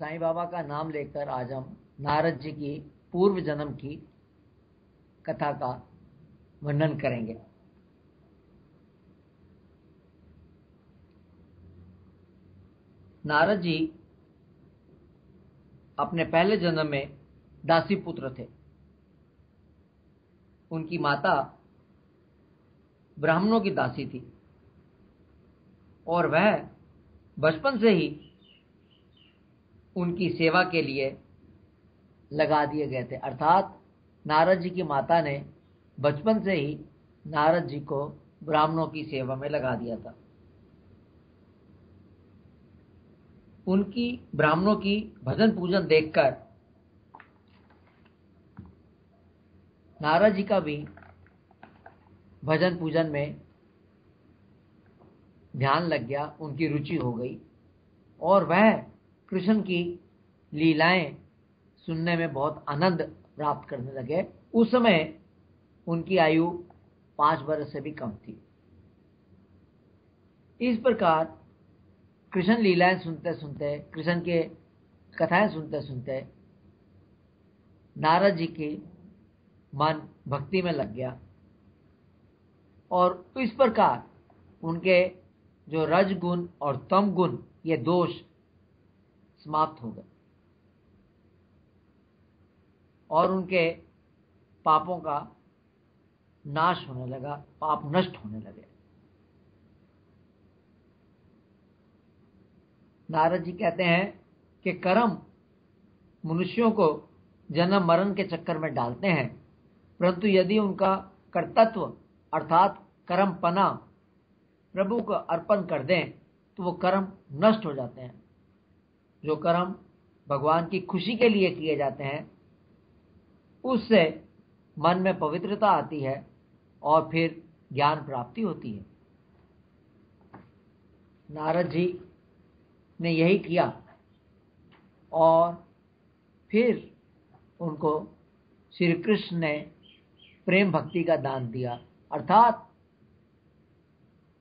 साईं बाबा का नाम लेकर आज हम नारद जी की पूर्व जन्म की कथा का वर्णन करेंगे। नारद जी अपने पहले जन्म में दासी पुत्र थे। उनकी माता ब्राह्मणों की दासी थी और वह बचपन से ही उनकी सेवा के लिए लगा दिए गए थे। अर्थात नारद जी की माता ने बचपन से ही नारद जी को ब्राह्मणों की सेवा में लगा दिया था। उनकी ब्राह्मणों की भजन पूजन देखकर नारद जी का भी भजन पूजन में ध्यान लग गया, उनकी रुचि हो गई और वह कृष्ण की लीलाएं सुनने में बहुत आनंद प्राप्त करने लगे। उस समय उनकी आयु 5 वर्ष से भी कम थी। इस प्रकार कृष्ण लीलाएं सुनते सुनते, कृष्ण के कथाएं सुनते सुनते नारद जी की मन भक्ति में लग गया और इस प्रकार उनके जो रजगुण और तम गुण ये दोष समाप्त हो गए और उनके पापों का नाश होने लगा, पाप नष्ट होने लगे। नारद जी कहते हैं कि कर्म मनुष्यों को जन्म मरण के चक्कर में डालते हैं, परंतु यदि उनका कर्तत्व अर्थात कर्मपना प्रभु को अर्पण कर दें तो वो कर्म नष्ट हो जाते हैं। जो कर्म भगवान की खुशी के लिए किए जाते हैं उससे मन में पवित्रता आती है और फिर ज्ञान प्राप्ति होती है। नारद जी ने यही किया और फिर उनको श्री कृष्ण ने प्रेम भक्ति का दान दिया, अर्थात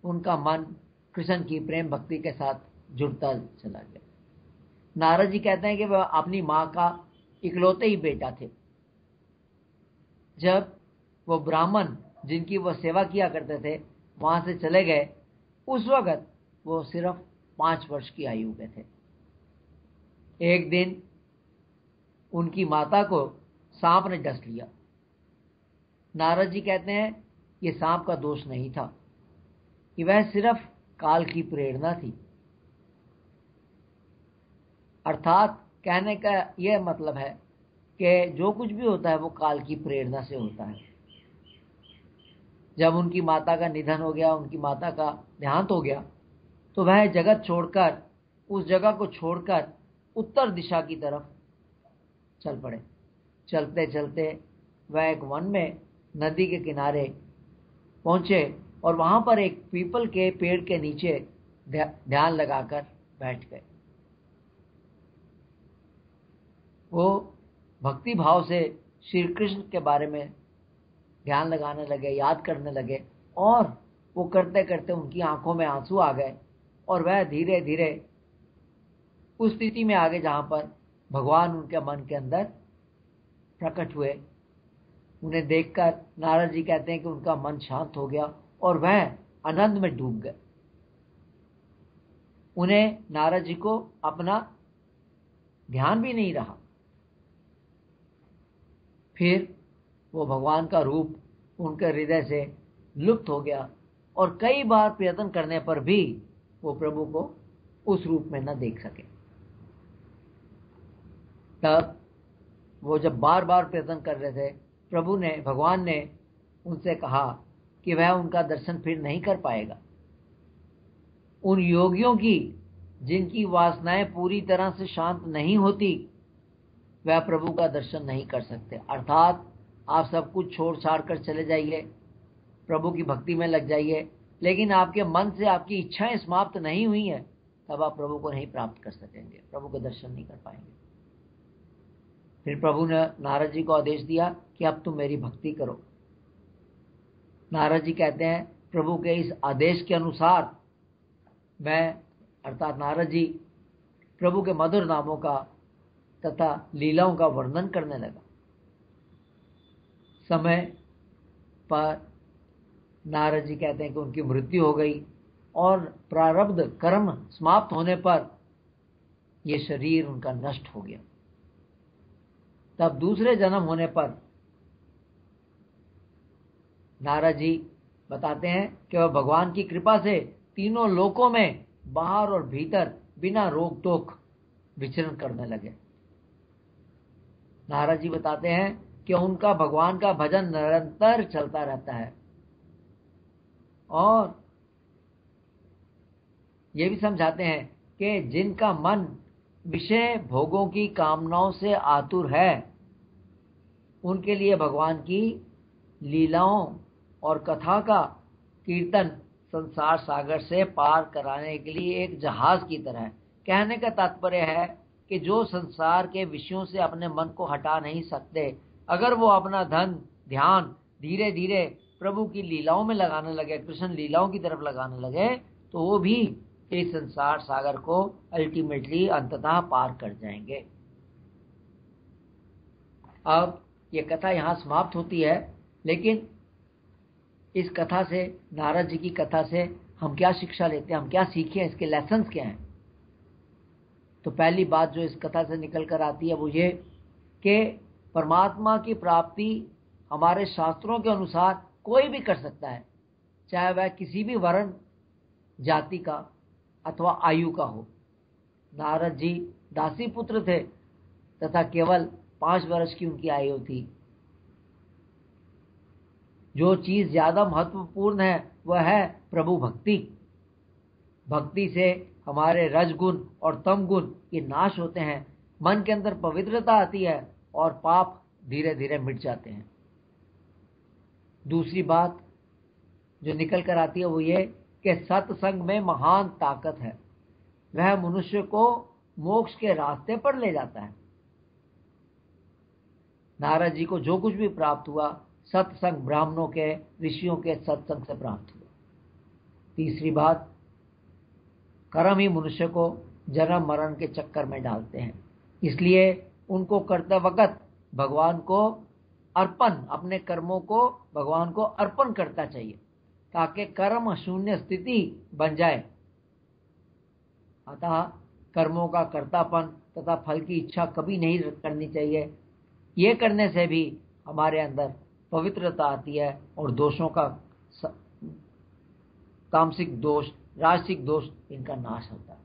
उनका मन कृष्ण की प्रेम भक्ति के साथ जुड़ता चला गया। नारद जी कहते हैं कि वह अपनी मां का इकलौते ही बेटा थे। जब वो ब्राह्मण जिनकी वो सेवा किया करते थे वहां से चले गए, उस वक्त वो सिर्फ 5 वर्ष की आयु के थे। एक दिन उनकी माता को सांप ने डस लिया। नारद जी कहते हैं ये सांप का दोष नहीं था, कि वह सिर्फ काल की प्रेरणा थी। अर्थात कहने का यह मतलब है कि जो कुछ भी होता है वो काल की प्रेरणा से होता है। जब उनकी माता का निधन हो गया, उनकी माता का देहांत हो गया, तो वह जगत छोड़कर, उस जगह को छोड़कर उत्तर दिशा की तरफ चल पड़े। चलते चलते वह एक वन में नदी के किनारे पहुंचे और वहां पर एक पीपल के पेड़ के नीचे ध्यान लगाकर बैठ गए। वो भक्ति भाव से श्री कृष्ण के बारे में ध्यान लगाने लगे, याद करने लगे और वो करते करते उनकी आंखों में आंसू आ गए और वह धीरे धीरे उस स्थिति में आ गए जहां पर भगवान उनके मन के अंदर प्रकट हुए। उन्हें देखकर नारद जी कहते हैं कि उनका मन शांत हो गया और वह आनंद में डूब गए। उन्हें नारद जी को अपना ध्यान भी नहीं रहा। फिर वो भगवान का रूप उनके हृदय से लुप्त हो गया और कई बार प्रयत्न करने पर भी वो प्रभु को उस रूप में न देख सके। तब वो जब बार बार प्रयत्न कर रहे थे, भगवान ने उनसे कहा कि वह उनका दर्शन फिर नहीं कर पाएगा। उन योगियों की जिनकी वासनाएं पूरी तरह से शांत नहीं होती, वह प्रभु का दर्शन नहीं कर सकते। अर्थात आप सब कुछ छोड़ छाड़ कर चले जाइए, प्रभु की भक्ति में लग जाइए, लेकिन आपके मन से आपकी इच्छाएं समाप्त नहीं हुई हैं, तब आप प्रभु को नहीं प्राप्त कर सकेंगे, प्रभु का दर्शन नहीं कर पाएंगे। फिर प्रभु ने नारद जी को आदेश दिया कि अब तुम मेरी भक्ति करो। नारद जी कहते हैं प्रभु के इस आदेश के अनुसार मैं, अर्थात नारद जी प्रभु के मधुर नामों का तथा लीलाओं का वर्णन करने लगा। समय पर नारद जी कहते हैं कि उनकी मृत्यु हो गई और प्रारब्ध कर्म समाप्त होने पर यह शरीर उनका नष्ट हो गया। तब दूसरे जन्म होने पर नारद जी बताते हैं कि वह भगवान की कृपा से तीनों लोकों में बाहर और भीतर बिना रोक टोक विचरण करने लगे। नारद जी बताते हैं कि उनका भगवान का भजन निरंतर चलता रहता है और ये भी समझाते हैं कि जिनका मन विषय भोगों की कामनाओं से आतुर है उनके लिए भगवान की लीलाओं और कथा का कीर्तन संसार सागर से पार कराने के लिए एक जहाज की तरह है। कहने का तात्पर्य है कि जो संसार के विषयों से अपने मन को हटा नहीं सकते, अगर वो अपना धन ध्यान धीरे धीरे प्रभु की लीलाओं में लगाने लगे, कृष्ण लीलाओं की तरफ लगाने लगे, तो वो भी इस संसार सागर को अल्टीमेटली अंततः पार कर जाएंगे। अब ये कथा यहाँ समाप्त होती है, लेकिन इस कथा से, नारद जी की कथा से हम क्या शिक्षा लेते हैं, हम क्या सीखे हैं, इसके लेसन्स क्या हैं? तो पहली बात जो इस कथा से निकल कर आती है वो ये कि परमात्मा की प्राप्ति हमारे शास्त्रों के अनुसार कोई भी कर सकता है, चाहे वह किसी भी वर्ण जाति का अथवा आयु का हो। नारद जी दासी पुत्र थे तथा केवल 5 वर्ष की उनकी आयु थी। जो चीज ज्यादा महत्वपूर्ण है वह है प्रभु भक्ति। भक्ति से हमारे रजगुण और तम गुण ये नाश होते हैं, मन के अंदर पवित्रता आती है और पाप धीरे धीरे मिट जाते हैं। दूसरी बात जो निकल कर आती है वो ये कि सत्संग में महान ताकत है, वह मनुष्य को मोक्ष के रास्ते पर ले जाता है। नारद जी को जो कुछ भी प्राप्त हुआ सत्संग, ब्राह्मणों के, ऋषियों के सत्संग से प्राप्त हुआ। तीसरी बात, कर्म ही मनुष्य को जन्म मरण के चक्कर में डालते हैं, इसलिए उनको करते वक्त भगवान को अर्पण, अपने कर्मों को भगवान को अर्पण करता चाहिए ताकि कर्म शून्य स्थिति बन जाए। अतः कर्मों का कर्तापन तथा फल की इच्छा कभी नहीं करनी चाहिए। ये करने से भी हमारे अंदर पवित्रता आती है और दोषों का, तामसिक दोष, राजसिक दोष, इनका नाश होता है।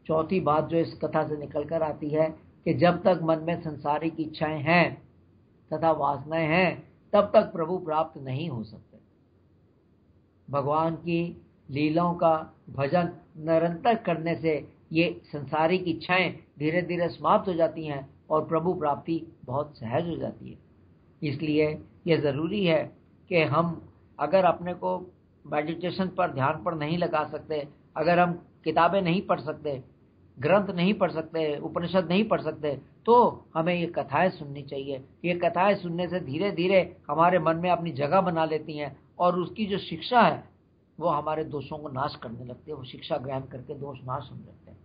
चौथी बात जो इस कथा से निकल कर आती है कि जब तक मन में संसारिक इच्छाएं हैं तथा वासनाएं हैं तब तक प्रभु प्राप्त नहीं हो सकते। भगवान की लीलाओं का भजन निरंतर करने से ये संसारिक इच्छाएं धीरे धीरे समाप्त हो जाती हैं और प्रभु प्राप्ति बहुत सहज हो जाती है। इसलिए यह ज़रूरी है कि हम अगर अपने को मेडिटेशन पर, ध्यान पर नहीं लगा सकते, अगर हम किताबें नहीं पढ़ सकते, ग्रंथ नहीं पढ़ सकते, उपनिषद नहीं पढ़ सकते, तो हमें ये कथाएं सुननी चाहिए। ये कथाएं सुनने से धीरे धीरे हमारे मन में अपनी जगह बना लेती हैं और उसकी जो शिक्षा है वो हमारे दोषों को नाश करने लगती है। वो शिक्षा ग्रहण करके दोष नाश होने लगते हैं।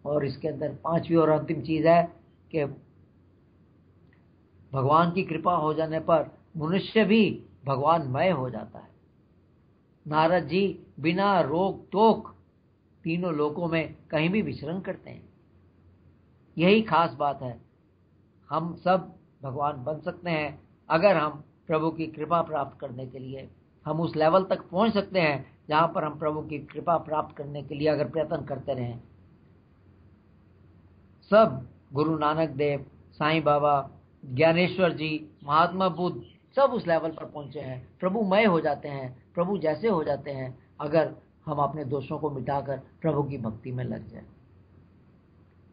और इसके अंदर पांचवी और अंतिम चीज़ है कि भगवान की कृपा हो जाने पर मनुष्य भी भगवानमय हो जाता है। नारद जी बिना रोक टोक तीनों लोकों में कहीं भी विचरण करते हैं। यही खास बात है। हम सब भगवान बन सकते हैं अगर हम प्रभु की कृपा प्राप्त करने के लिए, हम उस लेवल तक पहुंच सकते हैं जहां पर हम प्रभु की कृपा प्राप्त करने के लिए अगर प्रयत्न करते रहें। सब गुरु नानक देव, साईं बाबा, ज्ञानेश्वर जी, महात्मा बुद्ध सब उस लेवल पर पहुंचे हैं, प्रभुमय हो जाते हैं, प्रभु जैसे हो जाते हैं अगर हम अपने दोषों को मिटाकर प्रभु की भक्ति में लग जाए।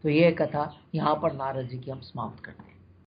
तो ये कथा यहाँ पर नारद जी की हम समाप्त करते हैं।